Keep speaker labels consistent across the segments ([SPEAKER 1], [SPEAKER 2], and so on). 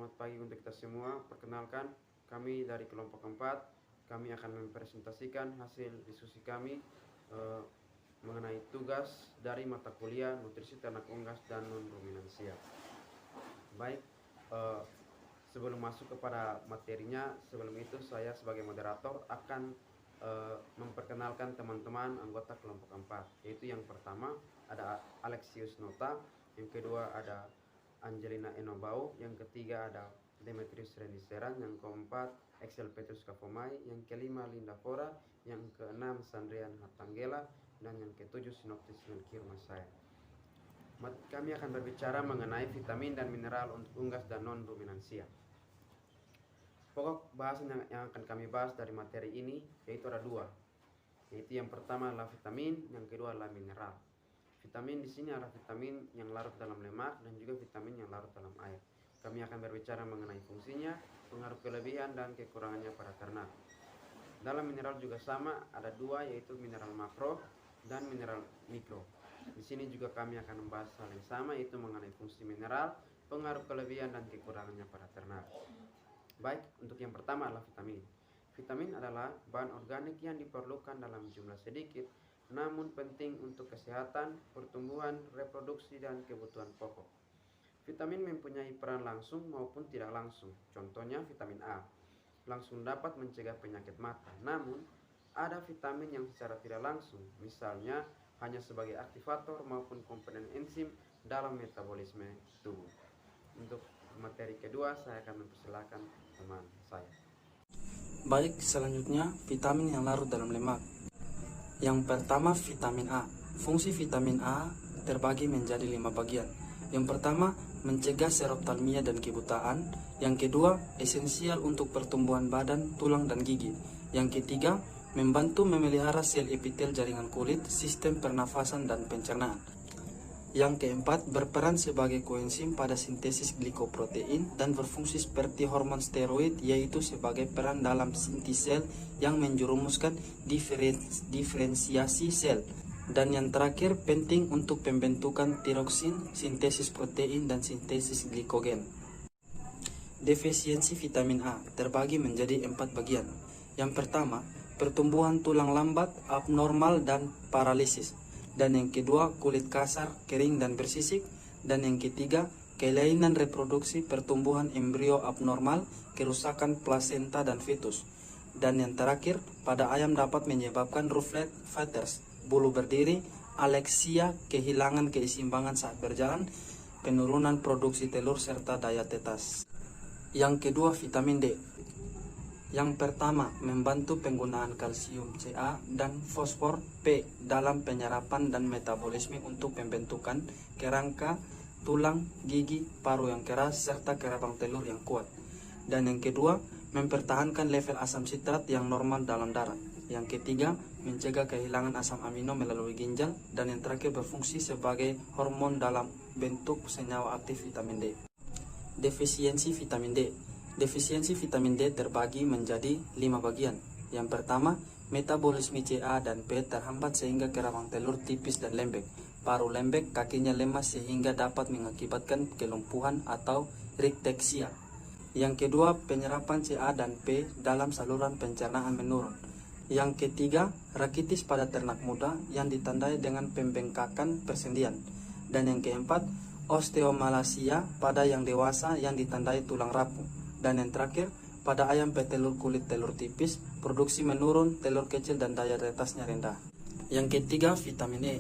[SPEAKER 1] Selamat pagi untuk kita semua. Perkenalkan, kami dari kelompok 4. Kami akan mempresentasikan hasil diskusi kami mengenai tugas dari mata kuliah nutrisi ternak unggas dan non-ruminansia. Baik, sebelum masuk kepada materinya, sebelum itu saya sebagai moderator akan memperkenalkan teman-teman anggota kelompok 4, yaitu yang pertama ada Alexius Nota, yang kedua ada Angelina Enobau, yang ketiga ada Demetrius Rendiseran, yang keempat Excel Petrus Kavomai, yang kelima Linda Fora, yang keenam Sandrian Hatanggela, dan yang ketujuh Sinoptis Melkior Masaya. Kami akan berbicara mengenai vitamin dan mineral untuk unggas dan non-ruminansia. Pokok bahasan yang akan kami bahas dari materi ini yaitu ada dua, yaitu yang pertama adalah vitamin, yang kedua adalah mineral. Vitamin di sini adalah vitamin yang larut dalam lemak dan juga vitamin yang larut dalam air. Kami akan berbicara mengenai fungsinya, pengaruh kelebihan dan kekurangannya pada ternak. Dalam mineral juga sama, ada dua, yaitu mineral makro dan mineral mikro. Di sini juga kami akan membahas hal yang sama, yaitu mengenai fungsi mineral, pengaruh kelebihan dan kekurangannya pada ternak. Baik, untuk yang pertama adalah vitamin. Vitamin adalah bahan organik yang diperlukan dalam jumlah sedikit, namun penting untuk kesehatan, pertumbuhan, reproduksi, dan kebutuhan pokok. Vitamin mempunyai peran langsung maupun tidak langsung. Contohnya vitamin A, langsung dapat mencegah penyakit mata. Namun, ada vitamin yang secara tidak langsung, misalnya hanya sebagai aktivator maupun komponen enzim dalam metabolisme tubuh. Untuk materi kedua, saya akan mempersilahkan teman saya.
[SPEAKER 2] Baik, selanjutnya vitamin yang larut dalam lemak. Yang pertama, vitamin A. Fungsi vitamin A terbagi menjadi 5 bagian. Yang pertama, mencegah seroptalmia dan kebutaan. Yang kedua, esensial untuk pertumbuhan badan, tulang, dan gigi. Yang ketiga, membantu memelihara sel epitel jaringan kulit, sistem pernafasan, dan pencernaan. Yang keempat, berperan sebagai koenzim pada sintesis glikoprotein dan berfungsi seperti hormon steroid, yaitu sebagai peran dalam sintesis sel yang menjerumuskan diferensiasi sel. Dan yang terakhir, penting untuk pembentukan tiroksin, sintesis protein, dan sintesis glikogen. Defisiensi vitamin A terbagi menjadi 4 bagian. Yang pertama, pertumbuhan tulang lambat, abnormal, dan paralisis. Dan yang kedua, kulit kasar, kering, dan bersisik. Dan yang ketiga, kelainan reproduksi, pertumbuhan embrio abnormal, kerusakan plasenta dan fetus. Dan yang terakhir, pada ayam dapat menyebabkan rufflet feathers, bulu berdiri, aleksia, kehilangan keseimbangan saat berjalan, penurunan produksi telur, serta daya tetas. Yang kedua, vitamin D. Yang pertama, membantu penggunaan kalsium Ca dan fosfor P dalam penyerapan dan metabolisme untuk pembentukan kerangka, tulang, gigi, paru yang keras, serta kerabang telur yang kuat. Dan yang kedua, mempertahankan level asam sitrat yang normal dalam darah. Yang ketiga, mencegah kehilangan asam amino melalui ginjal. Dan yang terakhir, berfungsi sebagai hormon dalam bentuk senyawa aktif vitamin D. Defisiensi vitamin D. Defisiensi vitamin D terbagi menjadi 5 bagian. Yang pertama, metabolisme Ca dan P terhambat sehingga kerabang telur tipis dan lembek. Paru lembek, kakinya lemas sehingga dapat mengakibatkan kelumpuhan atau rikteksia. Yang kedua, penyerapan Ca dan P dalam saluran pencernaan menurun. Yang ketiga, rakitis pada ternak muda yang ditandai dengan pembengkakan persendian. Dan yang keempat, osteomalacia pada yang dewasa yang ditandai tulang rapuh. Dan yang terakhir, pada ayam petelur kulit telur tipis, produksi menurun, telur kecil, dan daya tetasnya rendah. Yang ketiga, vitamin E.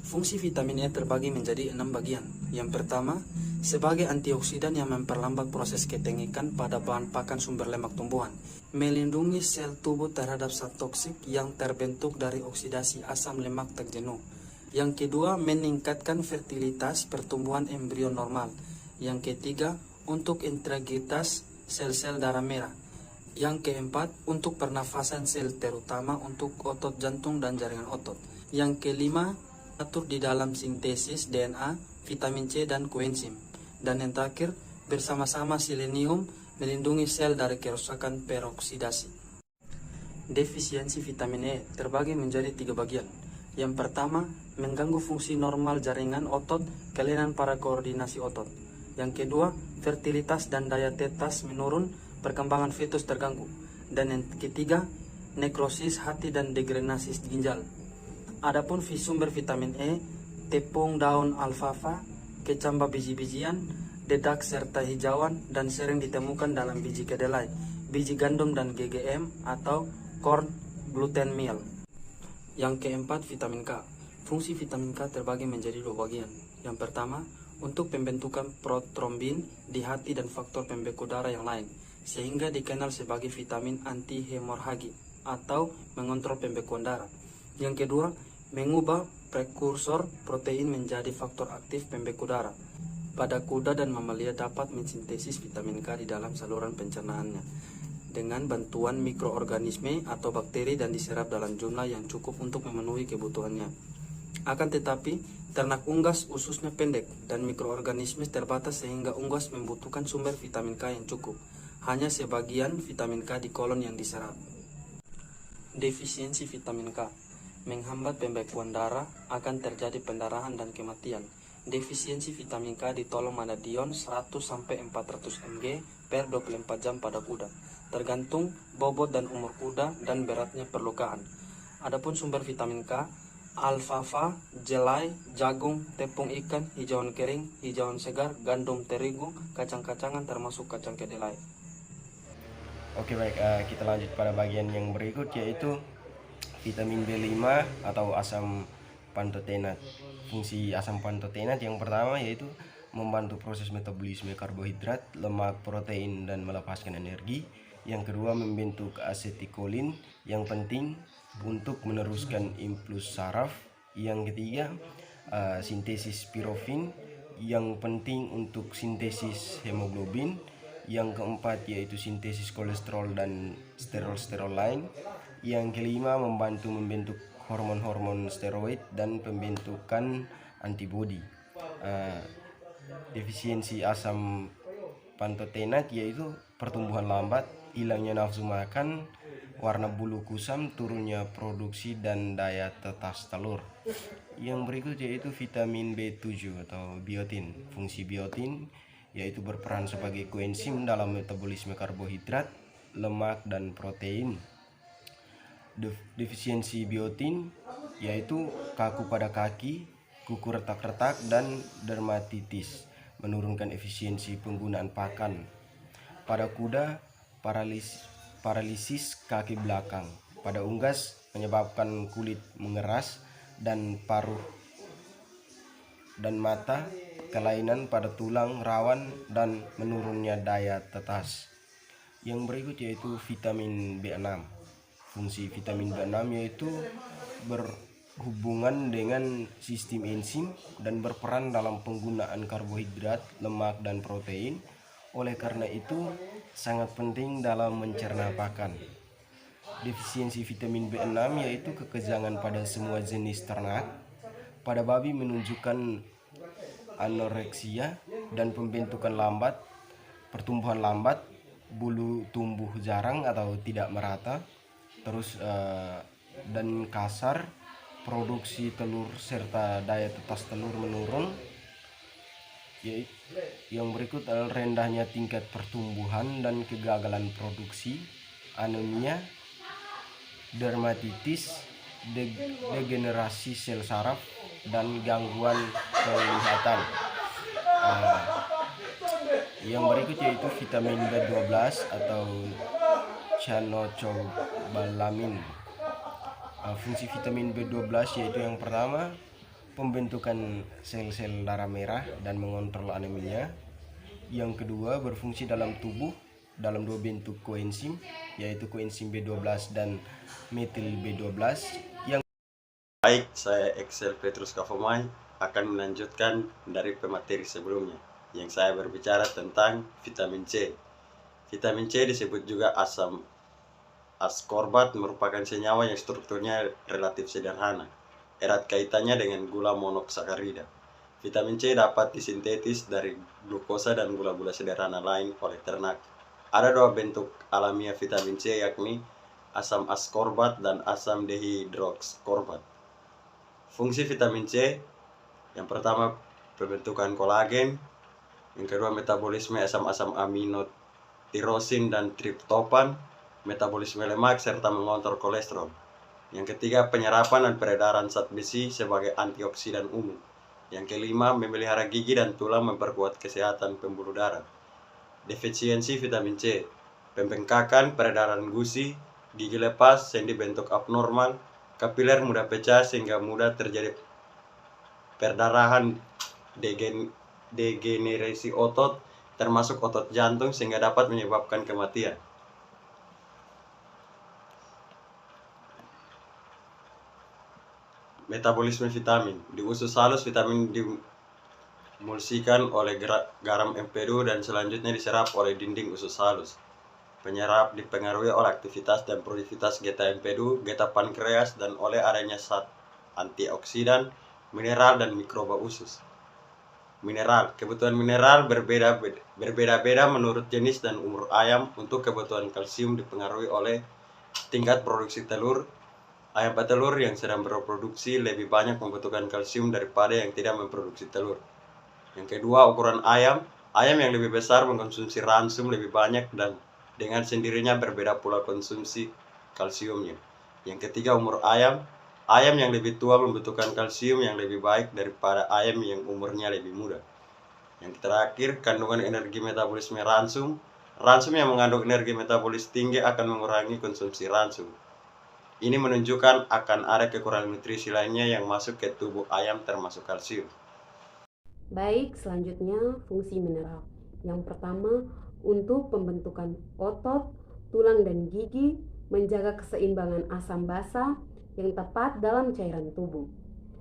[SPEAKER 2] Fungsi vitamin E terbagi menjadi 6 bagian. Yang pertama, sebagai antioksidan yang memperlambat proses ketengikan pada bahan pakan sumber lemak tumbuhan, melindungi sel tubuh terhadap zat toksik yang terbentuk dari oksidasi asam lemak tak jenuh. Yang kedua, meningkatkan fertilitas pertumbuhan embrio normal. Yang ketiga, untuk integritas sel-sel darah merah. Yang keempat, untuk pernafasan sel, terutama untuk otot jantung dan jaringan otot. Yang kelima, atur di dalam sintesis DNA, vitamin C, dan koenzim. Dan yang terakhir, bersama-sama selenium, melindungi sel dari kerusakan peroksidasi. Defisiensi vitamin E terbagi menjadi 3 bagian. Yang pertama, mengganggu fungsi normal jaringan otot, kelainan pada koordinasi otot. Yang kedua, fertilitas dan daya tetas menurun, perkembangan fetus terganggu. Dan yang ketiga, nekrosis hati dan degradasi ginjal. Adapun sumber vitamin E, tepung daun alfalfa, kecamba biji-bijian, dedak serta hijauan, dan sering ditemukan dalam biji kedelai, biji gandum dan GGM atau corn gluten meal. Yang keempat, vitamin K. Fungsi vitamin K terbagi menjadi dua bagian. Yang pertama, untuk pembentukan protrombin di hati dan faktor pembekuan darah yang lain, sehingga dikenal sebagai vitamin anti hemoragi atau mengontrol pembekuan darah. Yang kedua, mengubah prekursor protein menjadi faktor aktif pembekuan darah. Pada kuda dan mamalia dapat mensintesis vitamin K di dalam saluran pencernaannya dengan bantuan mikroorganisme atau bakteri dan diserap dalam jumlah yang cukup untuk memenuhi kebutuhannya. Akan tetapi, ternak unggas ususnya pendek dan mikroorganisme terbatas sehingga unggas membutuhkan sumber vitamin K yang cukup. Hanya sebagian vitamin K di kolon yang diserap. Defisiensi vitamin K menghambat pembekuan darah, akan terjadi pendarahan dan kematian. Defisiensi vitamin K ditolong manadion 100-400 mg per 24 jam pada kuda, tergantung bobot dan umur kuda dan beratnya perlukaan. Adapun sumber vitamin K, alfalfa, jelai, jagung, tepung ikan, hijauan kering, hijauan segar, gandum terigu, kacang-kacangan termasuk kacang kedelai.
[SPEAKER 3] Oke baik, kita lanjut pada bagian yang berikut, yaitu vitamin B5 atau asam pantotenat. Fungsi asam pantotenat yang pertama yaitu membantu proses metabolisme karbohidrat, lemak, protein, dan melepaskan energi. Yang kedua, membentuk asetikolin yang penting untuk meneruskan impuls saraf. Yang ketiga, sintesis pirofin yang penting untuk sintesis hemoglobin. Yang keempat yaitu sintesis kolesterol dan sterol-sterol lain. Yang kelima, membantu membentuk hormon-hormon steroid dan pembentukan antibodi. Defisiensi asam pantotenat yaitu pertumbuhan lambat, hilangnya nafsu makan, warna bulu kusam, turunnya produksi dan daya tetas telur. Yang berikut yaitu vitamin B7 atau biotin. Fungsi biotin yaitu berperan sebagai koenzim dalam metabolisme karbohidrat, lemak, dan protein. Defisiensi biotin yaitu kaku pada kaki, kuku retak-retak, dan dermatitis, menurunkan efisiensi penggunaan pakan. Pada kuda, paralisis kaki belakang. Pada unggas, menyebabkan kulit mengeras dan paruh dan mata, kelainan pada tulang rawan, dan menurunnya daya tetas. Yang berikut yaitu vitamin B6. Fungsi vitamin B6 yaitu berhubungan dengan sistem enzim dan berperan dalam penggunaan karbohidrat, lemak, dan protein. Oleh karena itu, sangat penting dalam mencerna pakan. Defisiensi vitamin B6 yaitu kekejangan pada semua jenis ternak. Pada babi menunjukkan anoreksia dan pembentukan lambat, pertumbuhan lambat, bulu tumbuh jarang atau tidak merata, dan kasar, produksi telur serta daya tetas telur menurun. Yang berikut adalah rendahnya tingkat pertumbuhan dan kegagalan produksi, anemia, dermatitis, degenerasi sel saraf, dan gangguan penglihatan. Yang berikut yaitu vitamin B12 atau cyanocobalamin. Fungsi vitamin B12 yaitu yang pertama, pembentukan sel-sel darah merah dan mengontrol anemia. Yang kedua, berfungsi dalam tubuh dalam dua bentuk koenzim, yaitu koenzim B12 dan metil B12.
[SPEAKER 4] Baik, saya Excel Petrus Kavomai akan melanjutkan dari pemateri sebelumnya yang saya berbicara tentang vitamin C. Vitamin C disebut juga asam ascorbat, merupakan senyawa yang strukturnya relatif sederhana. Erat kaitannya dengan gula monosakarida. Vitamin C dapat disintetis dari glukosa dan gula-gula sederhana lain oleh ternak. Ada dua bentuk alamiah vitamin C, yakni asam ascorbat dan asam dehidrokskorbat. Fungsi vitamin C yang pertama, pembentukan kolagen. Yang kedua, metabolisme asam-asam amino, tirosin dan triptofan, metabolisme lemak serta mengontrol kolesterol. Yang ketiga, penyerapan dan peredaran zat besi sebagai antioksidan umum. Yang kelima, memelihara gigi dan tulang, memperkuat kesehatan pembuluh darah. Defisiensi vitamin C, pembengkakan peredaran gusi, gigi lepas, sendi bentuk abnormal, kapiler mudah pecah sehingga mudah terjadi perdarahan, degenerasi otot, termasuk otot jantung, sehingga dapat menyebabkan kematian. Metabolisme vitamin. Di usus halus, vitamin dimulsikan oleh garam empedu dan selanjutnya diserap oleh dinding usus halus. Penyerap dipengaruhi oleh aktivitas dan produktivitas geta empedu, geta pankreas, dan oleh adanya zat antioksidan, mineral, dan mikroba usus. Mineral. Kebutuhan mineral berbeda-beda menurut jenis dan umur ayam. Untuk kebutuhan kalsium dipengaruhi oleh tingkat produksi telur. Ayam petelur yang sedang berproduksi lebih banyak membutuhkan kalsium daripada yang tidak memproduksi telur. Yang kedua, ukuran ayam. Ayam yang lebih besar mengkonsumsi ransum lebih banyak dan dengan sendirinya berbeda pula konsumsi kalsiumnya. Yang ketiga, umur ayam. Ayam yang lebih tua membutuhkan kalsium yang lebih baik daripada ayam yang umurnya lebih muda. Yang terakhir, kandungan energi metabolisme ransum. Ransum yang mengandung energi metabolis tinggi akan mengurangi konsumsi ransum. Ini menunjukkan akan ada kekurangan nutrisi lainnya yang masuk ke tubuh ayam termasuk kalsium.
[SPEAKER 5] Baik, selanjutnya fungsi mineral. Yang pertama, untuk pembentukan otot, tulang dan gigi, menjaga keseimbangan asam basa yang tepat dalam cairan tubuh.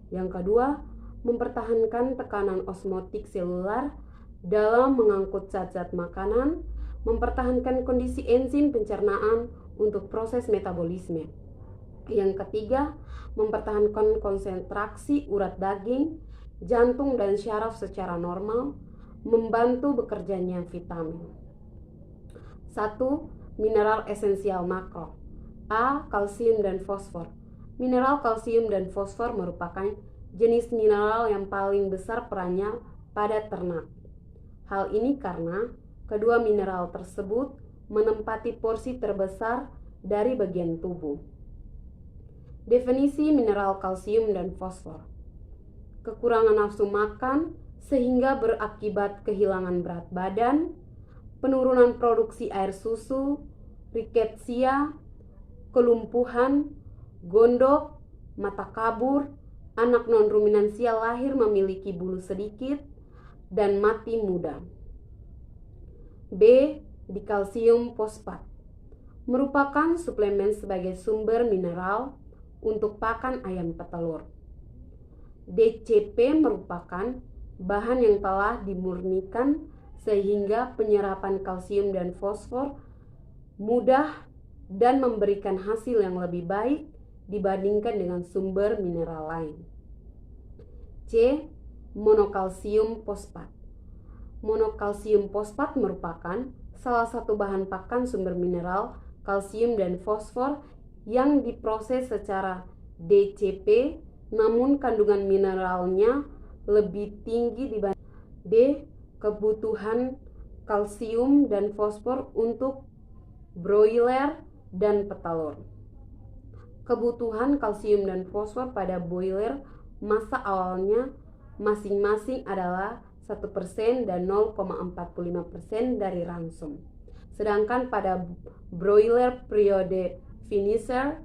[SPEAKER 5] Yang kedua, mempertahankan tekanan osmotik selular dalam mengangkut zat-zat makanan, mempertahankan kondisi enzim pencernaan untuk proses metabolisme. Yang ketiga, mempertahankan konsentrasi urat daging, jantung dan syaraf secara normal, membantu bekerjanya vitamin. 1. Mineral esensial makro. A. Kalsium dan fosfor. Mineral kalsium dan fosfor merupakan jenis mineral yang paling besar perannya pada ternak. Hal ini karena kedua mineral tersebut menempati porsi terbesar dari bagian tubuh. Definisi mineral kalsium dan fosfor. Kekurangan nafsu makan sehingga berakibat kehilangan berat badan, penurunan produksi air susu, riketsia, kelumpuhan, gondok, mata kabur, anak non-ruminansia lahir memiliki bulu sedikit, dan mati muda. B. Dikalsium fosfat merupakan suplemen sebagai sumber mineral untuk pakan ayam petelur. DCP merupakan bahan yang telah dimurnikan sehingga penyerapan kalsium dan fosfor mudah dan memberikan hasil yang lebih baik dibandingkan dengan sumber mineral lain. C. Monokalsium fosfat. Monokalsium fosfat merupakan salah satu bahan pakan sumber mineral kalsium dan fosfor yang diproses secara DCP, namun kandungan mineralnya lebih tinggi dibanding. D. Kebutuhan kalsium dan fosfor untuk broiler dan petelur. Kebutuhan kalsium dan fosfor pada broiler masa awalnya masing-masing adalah 1% dan 0,45% dari ransum. Sedangkan pada broiler periode finisher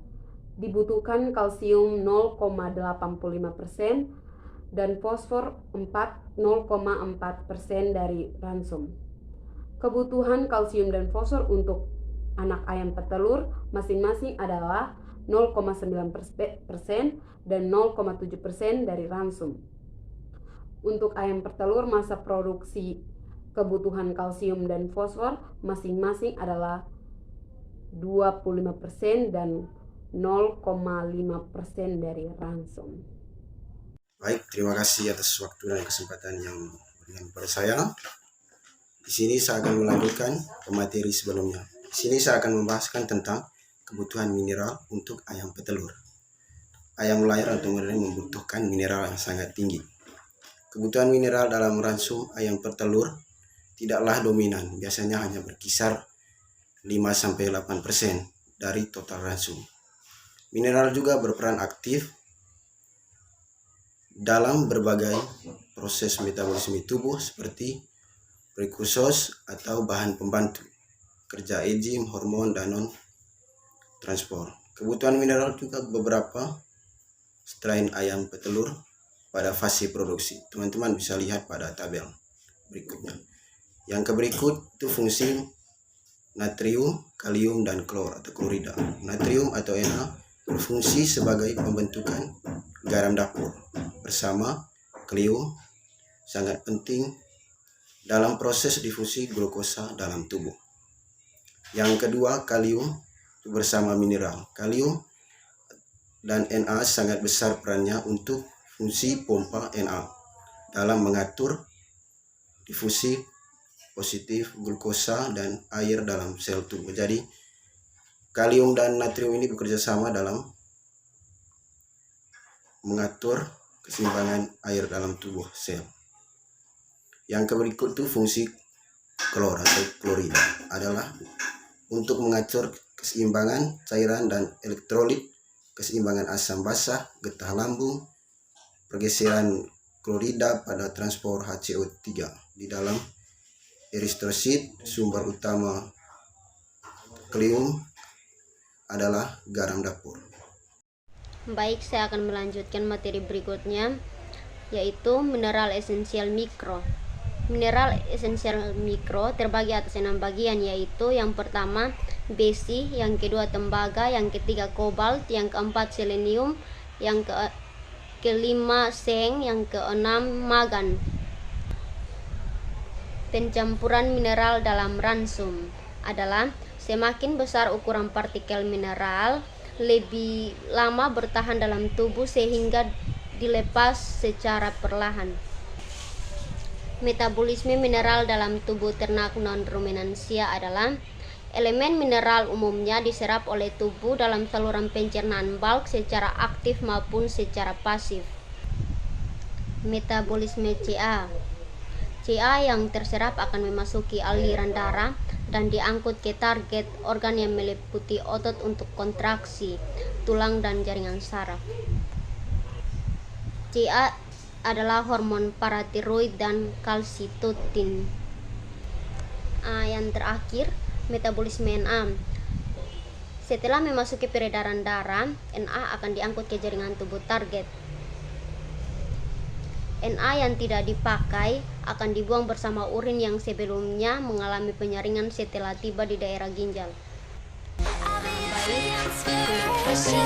[SPEAKER 5] dibutuhkan kalsium 0,85% dan fosfor 0,4% dari ransum. Kebutuhan kalsium dan fosfor untuk anak ayam petelur masing-masing adalah 0,9% dan 0,7% dari ransum. Untuk ayam petelur masa produksi kebutuhan kalsium dan fosfor masing-masing adalah 25% dan 0,5% dari ransum.
[SPEAKER 6] Baik, terima kasih atas waktu dan kesempatan yang diberikan kepada saya. Di sini saya akan melanjutkan ke materi sebelumnya. Di sini saya akan membahaskan tentang kebutuhan mineral untuk ayam petelur. Ayam layar atau modern membutuhkan mineral yang sangat tinggi. Kebutuhan mineral dalam ransum ayam petelur tidaklah dominan, biasanya hanya berkisar 5-8% dari total ransum. Mineral juga berperan aktif dalam berbagai proses metabolisme tubuh seperti prekursos atau bahan pembantu kerja enzim, hormon, dan non-transport. Kebutuhan mineral juga beberapa selain ayam petelur pada fase produksi. Teman-teman bisa lihat pada tabel berikutnya. Yang berikut itu fungsi natrium, kalium, dan klor atau klorida. Natrium atau Na berfungsi sebagai pembentukan garam dapur bersama kalium sangat penting dalam proses difusi glukosa dalam tubuh. Yang kedua, kalium bersama mineral. Kalium dan Na sangat besar perannya untuk fungsi pompa Na dalam mengatur difusi positif glukosa dan air dalam sel tubuh. Jadi kalium dan natrium ini bekerja sama dalam mengatur keseimbangan air dalam tubuh sel. Yang berikut itu fungsi klor atau klorida adalah untuk mengatur keseimbangan cairan dan elektrolit, keseimbangan asam basa, getah lambung, pergeseran klorida pada transport HCO3 di dalam eritrosit. Sumber utama kalium adalah garam dapur.
[SPEAKER 7] Baik, saya akan melanjutkan materi berikutnya, yaitu mineral esensial mikro. Mineral esensial mikro terbagi atas 6 bagian, yaitu yang pertama besi, yang kedua tembaga, yang ketiga kobalt, yang keempat selenium, yang kelima seng, yang keenam magan. Pencampuran mineral dalam ransum adalah semakin besar ukuran partikel mineral, lebih lama bertahan dalam tubuh sehingga dilepas secara perlahan. Metabolisme mineral dalam tubuh ternak non-ruminansia adalah elemen mineral umumnya diserap oleh tubuh dalam saluran pencernaan bulk secara aktif maupun secara pasif. Metabolisme Ca. Ca yang terserap akan memasuki aliran darah dan diangkut ke target organ yang meliputi otot untuk kontraksi, tulang, dan jaringan saraf. Ca adalah hormon paratiroid dan kalsitonin. Yang terakhir, metabolisme Na. Setelah memasuki peredaran darah, Na akan diangkut ke jaringan tubuh target. Na yang tidak dipakai akan dibuang bersama urin yang sebelumnya mengalami penyaringan setelah tiba di daerah ginjal. Baik, terima kasih.